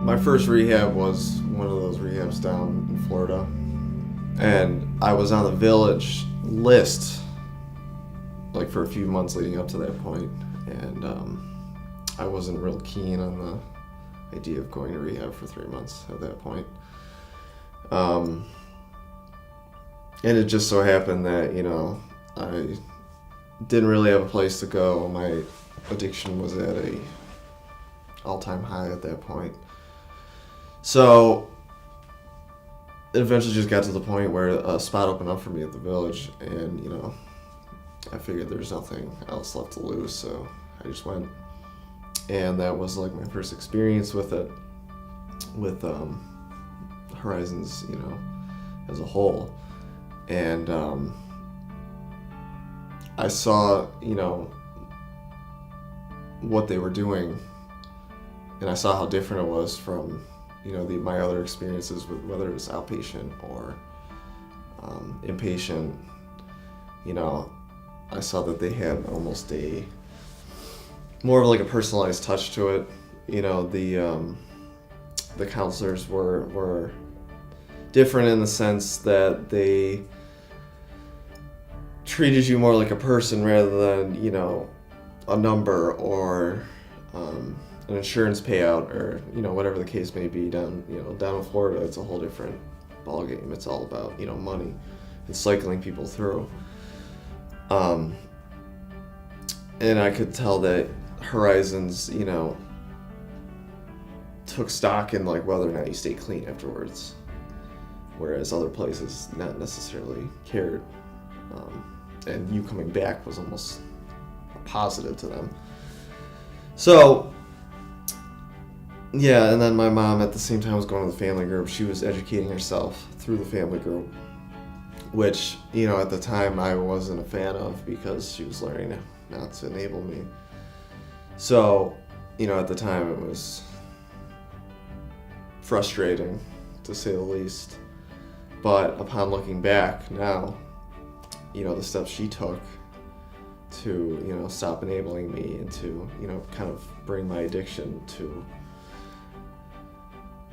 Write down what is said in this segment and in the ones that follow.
My first rehab was one of those rehabs down in Florida, and I was on the Village list like for a few months leading up to that point, and I wasn't real keen on the idea of going to rehab for 3 months at that point. And it just so happened that, I didn't really have a place to go. My addiction was at a all-time high at that point. So it eventually just got to the point where a spot opened up for me at the Village, and, I figured there's nothing else left to lose, so I just went. And that was like my first experience with it, with Horizons, as a whole. And I saw, what they were doing, and I saw how different it was from, my other experiences, with whether it was outpatient or inpatient. I saw that they had almost a more of like a personalized touch to it. The counselors were different in the sense that they treated you more like a person rather than, a number or an insurance payout, or whatever the case may be. Down in Florida, it's a whole different ballgame. It's all about money and cycling people through. And I could tell that Horizons, took stock in like whether or not you stay clean afterwards, whereas other places not necessarily cared. And you coming back was almost a positive to them. So, yeah, and then my mom at the same time was going to the family group. She was educating herself through the family group, which, at the time I wasn't a fan of because she was learning not to enable me. So, at the time it was frustrating, to say the least. But upon looking back now, the steps she took to, stop enabling me and to, kind of bring my addiction to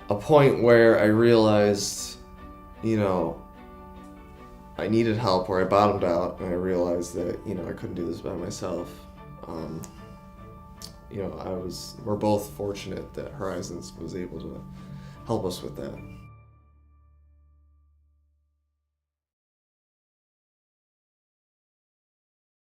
a point where I realized, I needed help, where I bottomed out, and I realized that, I couldn't do this by myself. We're both fortunate that Horizons was able to help us with that.